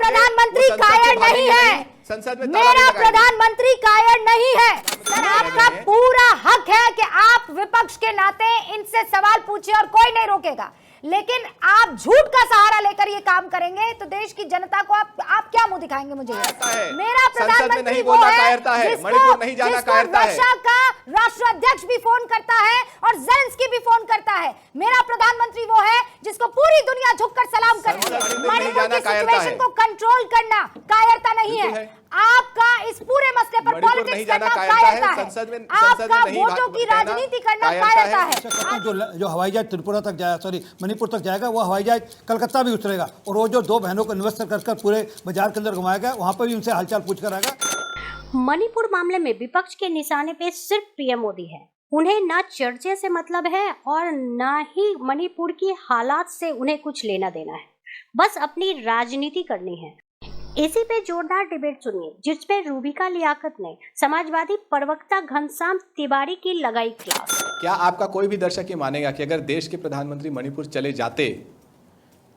प्रधानमंत्री कायर नहीं है, संसद में मेरा प्रधानमंत्री कायर नहीं है। सर आपका पूरा हक है कि आप विपक्ष के नाते इनसे सवाल पूछिए और कोई नहीं रोकेगा, लेकिन आप झूठ का सहारा लेकर ये काम करेंगे तो देश की जनता को आप क्या मुंह दिखाएंगे? मुझे मेरा प्रधानमंत्री वो है जिसको रशिया का राष्ट्राध्यक्ष भी फोन करता है और ज़ेलेंस्की भी फोन करता है। मेरा प्रधानमंत्री वो है जिसको पूरी दुनिया झुककर सलाम करती है। मणिपुर की सिचुएशन को कंट्रोल करना कायरता नहीं है, आपका इस पूरे मसले पर पॉलिटिक्स करना कायरता है, आपका वोटों की राजनीति करना कायरता है। जो हवाई जहाज त्रिपुरा तक जाएगा, सॉरी मणिपुर तक जाएगा, वो हवाई जहाज कलकत्ता भी उतरेगा और वो जो दो बहनों को इन्वेस्ट कर पूरे बाजार के अंदर घुमाया गया, वहां पर भी उनसे हालचाल पूछ कर आएगा। मणिपुर मामले में विपक्ष के निशाने पे सिर्फ पीएम मोदी है। उन्हें ना चर्चे से मतलब है और ना ही मणिपुर की हालात से उन्हें कुछ लेना देना है, बस अपनी राजनीति करनी है। इसी पे जोरदार डिबेट सुनिए जिसपे रूबिका लियाकत ने समाजवादी प्रवक्ता घनश्याम तिवारी की लगाई क्लास। क्या आपका कोई भी दर्शक ये मानेगा कि अगर देश के प्रधानमंत्री मणिपुर चले जाते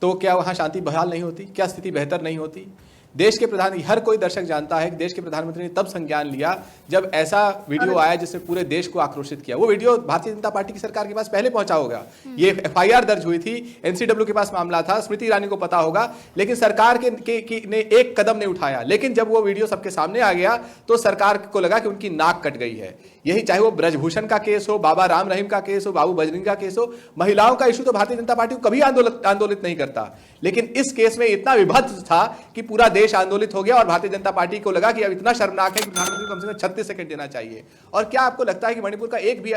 तो क्या वहां शांति बहाल नहीं होती, क्या स्थिति बेहतर नहीं होती? देश के प्रधान, हर कोई दर्शक जानता है कि देश के प्रधानमंत्री ने तब संज्ञान लिया जब ऐसा वीडियो आया जिसने पूरे देश को आक्रोशित किया। वो वीडियो भारतीय जनता पार्टी की सरकार के पास पहले पहुंचा होगा, ये एफआईआर दर्ज हुई थी, एनसीडब्ल्यू के पास मामला था, स्मृति ईरानी को पता होगा, लेकिन सरकार ने एक कदम नहीं उठाया। लेकिन जब वो वीडियो सबके सामने आ गया तो सरकार को लगा कि उनकी नाक कट गई है। यही चाहे वो ब्रजभूषण का केस हो, बाबा राम रहीम का केस हो, बाबू बजरंगी का केस हो, महिलाओं का इशू तो भारतीय जनता पार्टी को कभी आंदोलित नहीं करता, लेकिन इस केस में इतना विभत्स था कि पूरा देश आंदोलित हो गया और भारतीय जनता पार्टी को लगा कि अब इतना शर्मनाक है कि प्रधानमंत्री को कम से कम 36 सेकंड देना चाहिए। और क्या आपको लगता है कि मणिपुर का एक भी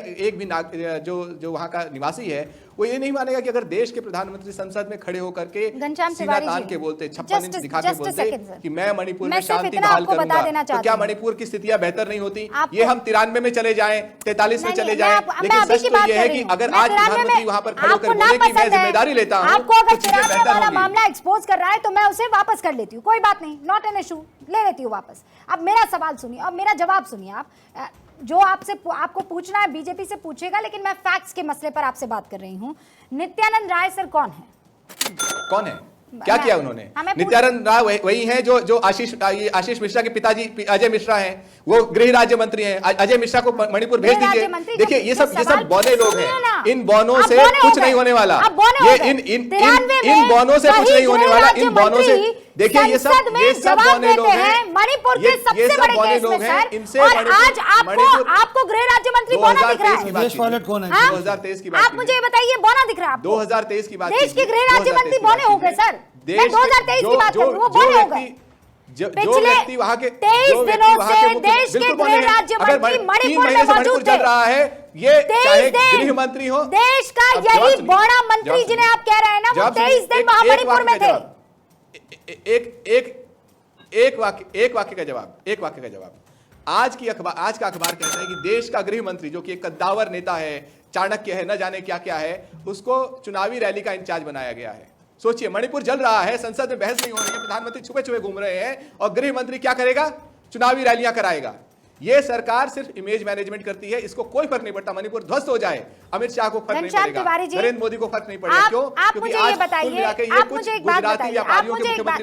जो वहां का निवासी है वो ये नहीं मानेगा कि अगर देश के प्रधानमंत्री संसद में खड़े होकर के सीना तान के बोलते, 56 इंच दिखा के बोलते कि मैं मणिपुर में शांति बहाल करूंगा, तो क्या मणिपुर की स्थितियां बेहतर नहीं होती? ये हम 93 में चले जाएं, 43 में चले जाएं, लेकिन सच तो ये है कि अगर आज प्रधानमंत्री वहां पर खड़े होकर बोले कि मैं जिम्मेदारी लेता हूं, आपको अगर 93 वाला मामला एक्सपोज कर रहा है तो मैं उसे वापस कर लेती हूँ, कोई बात नहीं, नॉट एन इशू, ले लेती हूँ वापस। अब मेरा सवाल सुनिए और मेरा जवाब सुनिए। आप जो आपको पूछना है बीजेपी से पूछेगा, लेकिन मैं फैक्ट्स के मसले पर आपसे बात कर रही हूँ। नित्यानंद राय सर कौन है? कौन है? क्या किया उन्होंने? नित्यानंद राय वही हैं जो आशीष मिश्रा के पिताजी अजय मिश्रा हैं, वो गृह राज्य मंत्री हैं। अजय मिश्रा को मणिपुर भेज दीजिए। देखिए ये सब बौने लोग हैं, इन बौनों से कुछ नहीं होने वाला, ये इन बौनों से कुछ नहीं होने वाला, इन बौनों से। देखिए ये सब बौने लोग हैं, मणिपुर के सबसे बड़े केस में सर, और आज आपको गृह राज्य मंत्री बौना दिख रहा है। 2023 की बात, आप मुझे बताइए बौना दिख रहा है? 2023 की बात, देश के गृह राज्य मंत्री बौने हो गए सर। मैं 2023 की बात कर रही हूँ, वो बौने हो गए। पिछले 23 दिनों से देश के गृह राज्य मंत्री मणिपुर में मौजूद चल रहा है, ये चाहे गृह मंत्री हो, देश का यही बौना मंत्री जिन्हें आप कह रहे हैं ना, वो 23 दिन वहां मणिपुर में थे। एक वाक्य का जवाब। आज का अखबार कहता है कि देश का गृह मंत्री, जो कि एक कद्दावर नेता है, चाणक्य है, न जाने क्या क्या है, उसको चुनावी रैली का इंचार्ज बनाया गया है। सोचिए, मणिपुर जल रहा है, संसद में बहस नहीं हो रही है, प्रधानमंत्री छुपे छुपे घूम रहे हैं और गृह मंत्री क्या करेगा? चुनावी रैलियां कराएगा। ये सरकार सिर्फ इमेज मैनेजमेंट करती है, इसको कोई फर्क नहीं पड़ता। मणिपुर ध्वस्त हो जाए, अमित शाह को फर्क नहीं पड़ेगा, नरेंद्र मोदी को फर्क नहीं पड़ेगा। क्यों? आप मुझे ये बताइए, आप मुझे एक बात बताइए, आप मुझे एक बात,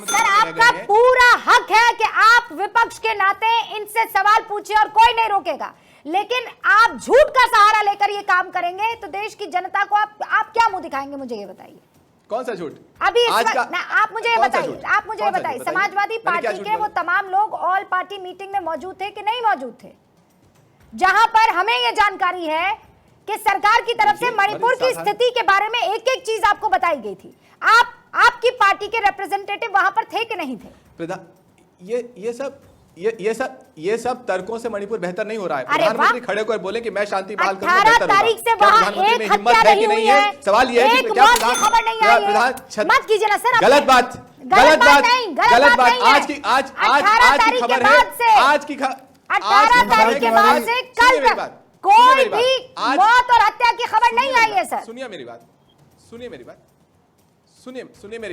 सर आपका पूरा हक है कि आप विपक्ष के नाते इनसे सवाल पूछिए और कोई नहीं रोकेगा, लेकिन आप झूठ का सहारा लेकर ये काम करेंगे तो देश की जनता को आप क्या मुंह दिखाएंगे? मुझे ये बताइए। कौन सा झूठ? अभी आप मुझे बताइए, समाजवादी पार्टी के वो तमाम लोग ऑल पार्टी मीटिंग में मौजूद थे कि नहीं मौजूद थे, जहां पर हमें ये जानकारी है कि सरकार की तरफ से मणिपुर की स्थिति के बारे में एक एक चीज आपको बताई गई थी। आपकी पार्टी के रिप्रेजेंटेटिव वहां पर थे कि नहीं थे? ये सब तर्कों से मणिपुर बेहतर नहीं हो रहा है। प्रधानमंत्री खड़े होकर बोले कि मैं शांति बहाल करूंगा, 18 तारीख से वहां एक हत्या नहीं हुई है, सवाल ये है कि क्या खबर नहीं आई है? मत कीजिए ना सर, गलत बात। आज की खबर है, आज की 18 तारीख के बाद से कल तक कोई भी मौत और हत्या की खबर नहीं आई है सर। सुनिए मेरी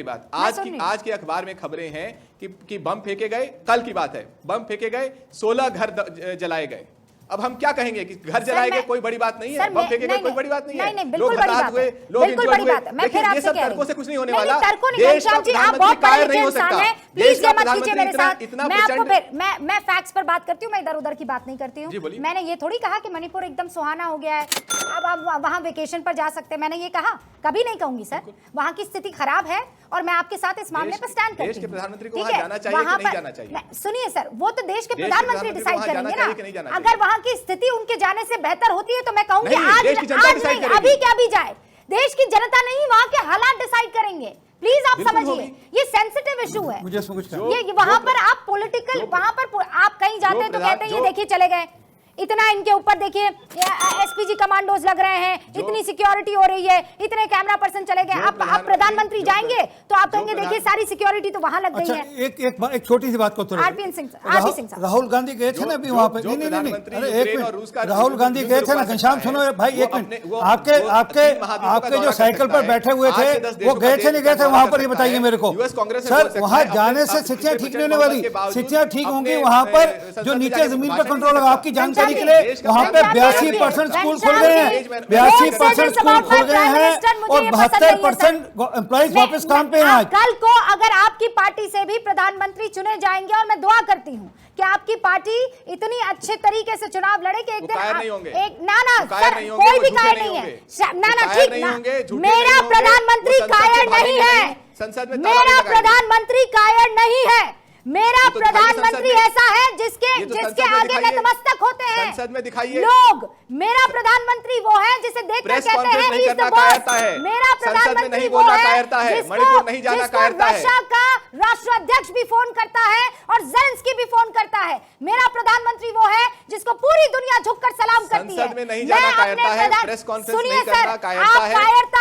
बात। आज के अखबार में खबरें हैं कि बम फेंके गए, कल की बात है, बम फेंके गए, 16 घर जलाए गए, अब हम क्या कहेंगे कि घर जलाएंगे कोई बड़ी बात नहीं है, सर, बम फेंकेंगे कोई बड़ी बात नहीं है, नहीं, बिल्कुल बड़ी बात है, लोग बिल्कुल enjoy बड़ी हुए। बात है। मैं देखिए, फिर ये आपसे सब कह रही तर्कों से हूं। कुछ नहीं होने नहीं, वाला। तर्कों नहीं, देश का घनश्याम जी, आप प्रधानमंत्री बहुत कायर बड़े नहीं हो इंसान सकता। हैं। देश प्लीज का ये मत कीजिए प्रधानमंत्री मेरे साथ। इतना मैं आपको प्रचंड मैं फैक्ट्स पर बात करती हूँ, मैं इधर उधर की बात नहीं करती जी, हूँ। बोलिए। मैंने ये थोड़ी कहा कि मणिपुर एकदम सुहाना हो गया है, अब आप वहाँ वेकेशन पर जा सकते हैं, मैंने ये कहा कभी नहीं कहूंगी सर। वहाँ की स्थिति खराब है और मैं आपके साथ इस मामले पर स्टैंड करती हूँ। देश के प्रधानमंत्री को ठीक वहाँ है? जाना चाहिए कि वहाँ नहीं पर- जाना चाहिए? सुनिए सर, वो तो देश के देश के प्रधानमंत्री प्रधानमंत्री को डिसाइड वहाँ जाना करेंगे चाहिए कि नहीं ना। जाना अगर वहाँ की स्थिति उनके जाने से बेहतर होती है तो मैं कहूंगी नहीं, आज देश की जनता आज डिसाइड नहीं, करेगी। अभी क्या भी जाए, देश की जनता नहीं, वहाँ के हालात डिसाइड करेंगे। प्लीज आप बिल्कुल समझिए, होगी। ये सेंसिटिव इशू है। मुझे इसमें कुछ ये वहां पर आप पॉलिटिकल, वहां पर आप कहीं जाते हैं तो कहते हैं ये देखिए चले गए, इतना इनके ऊपर देखिए एसपीजी कमांडोज लग रहे हैं, इतनी सिक्योरिटी हो रही है, इतने कैमरा पर्सन चले गए। आप प्रधानमंत्री जाएंगे तो आप कहेंगे देखिए सारी सिक्योरिटी तो वहां लग गई अच्छा, है। एक छोटी सी बात को आरपी सिंह साहब। राहुल गांधी गए थे ना अभी वहां पे। नहीं, अरे एक मिनट, राहुल गांधी गए थे ना घनश्याम, सुनो भाई एक मिनट, आपके जो साइकिल पर बैठे हुए थे वो गए थे नहीं गए थे वहां पर, ये बताइए मेरे को सर। वहां जाने से स्थितियां ठीक नहीं होने वाली, स्थितियां ठीक होंगी वहां पर। जो नीचे जमीन पर कंट्रोल होगा, आपकी जानकारी के लिए वहां पे 82% स्कूल खुल गए हैं, 82% स्कूल खुल गए हैं और 72% एम्प्लॉइज वापस काम पे हैं आज। कल को अगर आपकी पार्टी से भी प्रधानमंत्री चुने जाएंगे, और मैं दुआ करती हूँ कि आपकी पार्टी इतनी अच्छे तरीके से चुनाव लड़े कि एक दिन एक ना सर कोई भी कायर नहीं है, ना ठीक ना, मेरा प्रधानमंत्री कायर नहीं है, मेरा प्रधानमंत्री कायर नहीं है, मेरा प्रधानमंत्री ऐसा है जिसके आगे नतमस्तक होते हैं संसद में दिखाइए लोग। मेरा प्रधानमंत्री वो है जिसे देखकर कहते हैं ही इज द बॉस। मेरा प्रधानमंत्री वो है जिसको रशिया का राष्ट्राध्यक्ष भी फोन करता है और जेलेंस्की भी फोन करता है। मेरा प्रधानमंत्री वो है जिसको पूरी दुनिया झुककर सलाम करती है। संसद में नहीं जाना कायरता है, प्रेस कॉन्फ्रेंस नहीं करना कायरता है,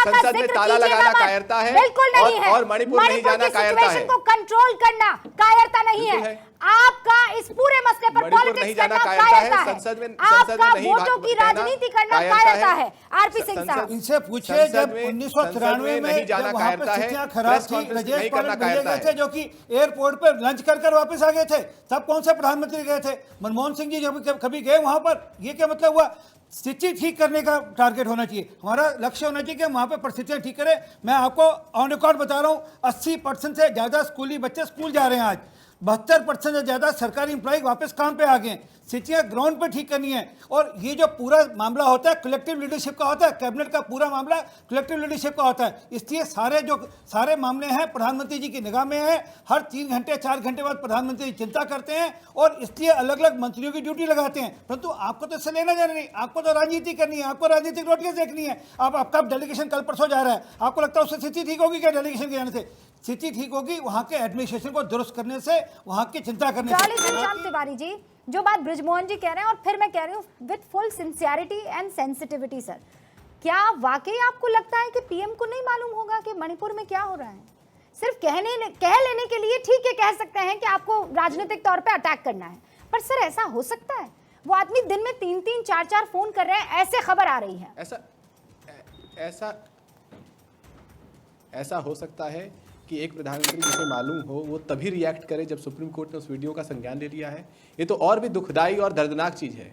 संसद में ताला लगाना कायरता है, बिल्कुल नहीं है। और मणिपुर नहीं जाना कायरता है, को कंट्रोल करना कायरता नहीं है। आपका इस पूरे मसले पर पॉलिटिक्स करना कायरता है, आपका वोटों की राजनीति करना कायरता है। आरपी सिंह साहब, इनसे पूछिए जब 1993 में जब वहां पे स्थितियां खराब थी, राजेश पायलट भेजे गए थे जो कि एयरपोर्ट पे लंच कर वापस आ गए थे, तब कौन से प्रधानमंत्री गए थे? मनमोहन सिंह जी जब कभी गए वहां पर? ये क्या मतलब हुआ? स्थिति ठीक करने का टारगेट होना चाहिए, हमारा लक्ष्य होना चाहिए कि वहाँ पे परिस्थितियाँ ठीक करें। मैं आपको ऑन रिकॉर्ड बता रहा हूँ, 80% से ज़्यादा स्कूली बच्चे स्कूल जा रहे हैं आज, 72% से ज़्यादा सरकारी एम्प्लॉय वापस काम पे आ गए हैं। स्थितियाँ ग्राउंड पे ठीक करनी है। और ये जो पूरा मामला होता है कलेक्टिव लीडरशिप का होता है, कैबिनेट का पूरा मामला कलेक्टिव लीडरशिप का होता है। इसलिए सारे मामले हैं प्रधानमंत्री जी की निगाह में है। हर 3 घंटे 4 घंटे बाद प्रधानमंत्री चिंता करते हैं और इसलिए अलग अलग मंत्रियों की ड्यूटी लगाते हैं। परंतु आपको तो इससे लेना जाना नहीं, आपको तो राजनीति करनी है, आपको राजनीतिक रोटियां देखनी है। आपका डेलीगेशन कल परसों जा रहा है, आपको लगता है उससे स्थिति ठीक होगी क्या? डेलीगेशन के जाने से स्थिति ठीक होगी वहां के एडमिनिस्ट्रेशन को दुरुस्त करने से, वहां की चिंता करने से। घनश्याम तिवारी जी, जो बात बृजमोहन जी कह रहे हैं और फिर मैं कह रही हूँ with full sincerity and sensitivity, sir क्या वाकई आपको लगता है कि पीएम को नहीं मालूम होगा कि मणिपुर में क्या हो रहा है? सिर्फ कह लेने के लिए ठीक है, कह सकते हैं कि आपको राजनीतिक तौर पे अटैक करना है, पर सर ऐसा हो सकता है? वो आदमी दिन में 3-3 4-4 फोन कर रहे हैं, ऐसे खबर आ रही है। ऐसा हो सकता है कि एक प्रधानमंत्री जिसे मालूम हो वो तभी रिएक्ट करे जब सुप्रीम कोर्ट ने उस वीडियो का संज्ञान ले लिया है। ये तो और भी दुखदाई और दर्दनाक चीज़ है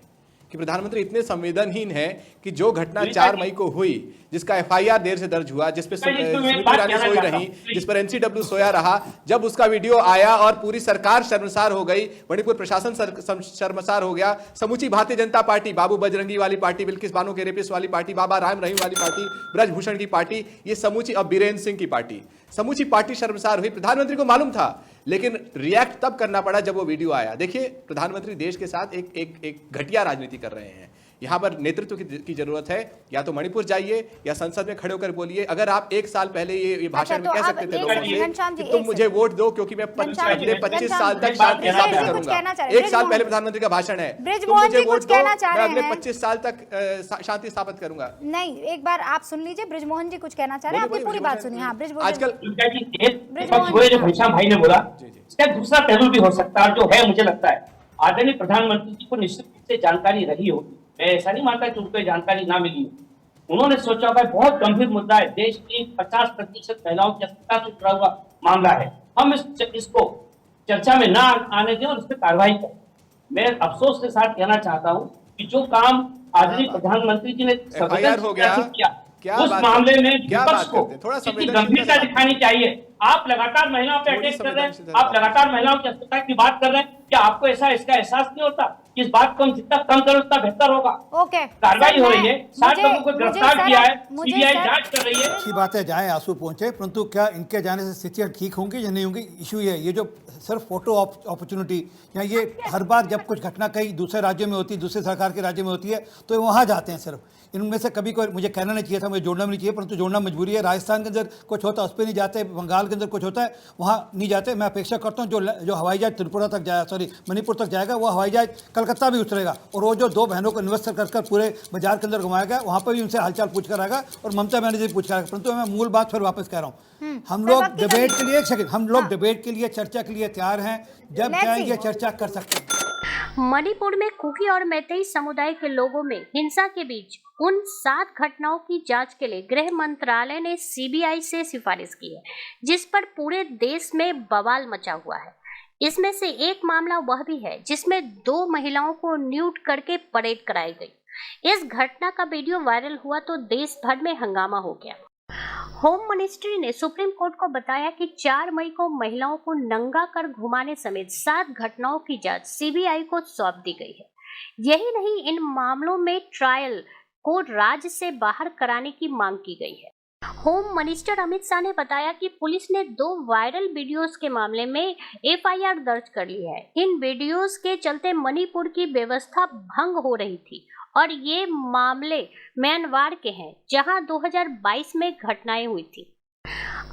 कि प्रधानमंत्री इतने संवेदनहीन है कि जो घटना 4 मई को हुई, जिसका एफआईआर देर से दर्ज हुआ, जिस पे स्मृति ईरानी सोई रही, जिस पर एनसीडब्ल्यू सोया रहा, जब उसका वीडियो आया और पूरी सरकार शर्मसार हो गई, मणिपुर प्रशासन शर्मसार हो गया, समूची भारतीय जनता पार्टी, बाबू बजरंगी वाली पार्टी, बिल्किस बानो के रेपिस्ट वाली पार्टी, बाबा राम रहीम वाली पार्टी, ब्रजभूषण की पार्टी, ये समूची, अब बीरेन्द्र सिंह की पार्टी, समूची पार्टी शर्मसार हुई। प्रधानमंत्री को मालूम था, लेकिन रिएक्ट तब करना पड़ा जब वो वीडियो आया। देखिए, प्रधानमंत्री देश के साथ एक घटिया राजनीति कर रहे हैं। यहाँ पर नेतृत्व की जरूरत है। या तो मणिपुर जाइए या संसद में खड़े होकर बोलिए। अगर आप 1 साल पहले ये भाषण में कह सकते थे लोगों से कि तुम मुझे वोट दो क्योंकि मैं 25 साल तक शांति स्थापित करूंगा। 1 साल पहले प्रधानमंत्री का भाषण है, तुम मुझे वोट दो, मैं अगले 25 साल तक शांति स्थापित करूंगा। नहीं, एक बार आप सुन लीजिए, बृजमोहन जी कुछ कहना चाह रहे हैं, आपकी पूरी बात सुनिए। हाँ, बृजमोहन आजकल जो घनश्याम भाई ने बोला, इसका दूसरा पहलू भी हो सकता है, जो है मुझे लगता है आदरणीय प्रधानमंत्री जी को निश्चित रूप से जानकारी रही होगी। मैं ऐसा नहीं मानता कि उनको जानकारी ना मिली हो। उन्होंने सोचा होगा बहुत गंभीर मुद्दा है, देश की 50% महिलाओं की अस्पताल से जुड़ा हुआ मामला है, हम इसको चर्चा में ना आने दें और इस पर कार्रवाई करें। मैं अफसोस के साथ कहना चाहता हूं कि जो काम आदरणीय प्रधानमंत्री जी ने FIR हो गया, किया उस मामले में क्या विपक्ष बात को करते हैं? थोड़ा कितनी संवेदनशीलता गंभीरता से बात दिखानी चाहिए। आप लगातार महिलाओं पे थोड़ी अटैक कर रहे हैं, संवेदनशीलता आप लगातार महिलाओं की अस्पताल की बात कर रहे हैं, क्या आपको ऐसा इसका एहसास नहीं होता कि इस बात को हम जितना कम करें उतना बेहतर होगा। ओके, कार्रवाई हो रही है, 60 लोगों को गिरफ्तार किया है, मुझे सीबीआई सर- जांच कर रही है। अच्छी बात है जाए आंसू पहुंचे, परंतु क्या इनके जाने से स्थितियां ठीक होंगी या नहीं होंगी, इशू ये है। ये जो सिर्फ फोटो अपॉर्चुनिटी या ये हर बार जब कुछ घटना कहीं दूसरे राज्यों में होती है, दूसरे सरकार के राज्य में होती है, तो ये वहाँ जाते हैं सिर्फ। इनमें से कभी कोई मुझे कहना नहीं चाहिए था, मुझे जोड़ना भी नहीं चाहिए, परंतु जोड़ना मजबूरी है। राजस्थान के अंदर कुछ होता है उस पर नहीं जाते, बंगाल के अंदर कुछ होता है वहाँ नहीं जाते। मैं अपेक्षा करता हूँ जो हवाई जहाज त्रिपुरा तक जाए, सॉरी मणिपुर तक जाएगा, वो हवाई जहाज कलकत्ता भी उतरेगा और वो जो 2 बहनों को इन्वेस्ट कर पूरे बाजार के अंदर घुमाया गया, वहाँ पर भी उनसे हालचाल पूछ कर आएगा और ममता बनर्जी पूछ कर आएगा। परंतु मैं मूल बात फिर वापस कह रहा हूँ, हम लोग डिबेट के लिए, एक सेकंड, हम लोग डिबेट के लिए, चर्चा के लिए तैयार हैं, जब चाहेंगे चर्चा कर सकते हैं। मणिपुर में कुकी और मैतेई समुदाय के लोगों में हिंसा के बीच उन 7 घटनाओं की जांच के लिए गृह मंत्रालय ने सीबीआई से सिफारिश की है, जिस पर पूरे देश में बवाल मचा हुआ है। इसमें से एक मामला वह भी है जिसमें 2 महिलाओं को न्यूड करके परेड कराई गई। इस घटना का वीडियो वायरल हुआ तो देश भर में हंगामा हो गया। होम मिनिस्ट्री ने सुप्रीम कोर्ट को बताया कि 4 मई को महिलाओं को नंगा कर घुमाने समेत 7 घटनाओं की जांच सीबीआई को सौंप दी गई है। यही नहीं, इन मामलों में ट्रायल को राज्य से बाहर कराने की मांग की गई है। होम मिनिस्टर अमित शाह ने बताया कि पुलिस ने 2 वायरल वीडियोस के मामले में एफआईआर दर्ज कर ली है। इन वीडियोस के चलते मणिपुर की व्यवस्था भंग हो रही थी और ये मामले म्यांमार के हैं, जहां 2022 में घटनाएं हुई थी।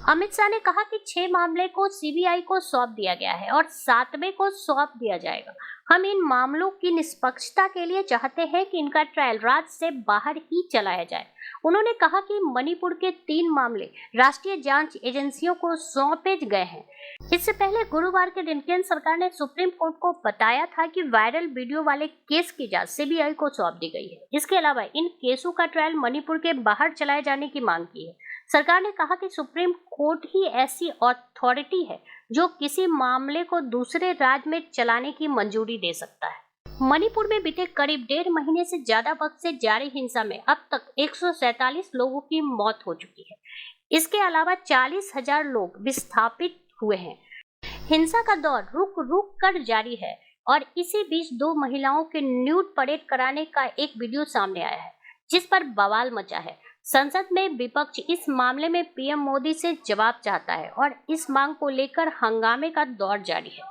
अमित शाह ने कहा कि 6 मामले को सीबीआई को सौंप दिया गया है और 7वें को सौंप दिया जाएगा। हम इन मामलों की निष्पक्षता के लिए चाहते हैं कि इनका ट्रायल राज्य से बाहर ही चलाया जाए। उन्होंने कहा कि मणिपुर के 3 मामले राष्ट्रीय जांच एजेंसियों को सौंपे गए हैं। इससे पहले गुरुवार के दिन केंद्र सरकार ने सुप्रीम कोर्ट को बताया था कि वायरल वीडियो वाले केस की जांच सीबीआई को सौंप दी गई है। इसके अलावा इन केसों का ट्रायल मणिपुर के बाहर चलाए जाने की मांग की है। सरकार ने कहा कि सुप्रीम कोर्ट ही ऐसी अथॉरिटी है जो किसी मामले को दूसरे राज्य में चलाने की मंजूरी दे सकता है। मणिपुर में बीते करीब 1.5 महीने से ज्यादा वक्त से जारी हिंसा में अब तक 147 लोगों की मौत हो चुकी है। इसके अलावा 40,000 लोग विस्थापित हुए हैं। हिंसा का दौर रुक रुक कर जारी है और इसी बीच 2 महिलाओं के न्यूड परेड कराने का एक वीडियो सामने आया है, जिस पर बवाल मचा है। संसद में विपक्ष इस मामले में पीएम मोदी से जवाब चाहता है और इस मांग को लेकर हंगामे का दौर जारी है।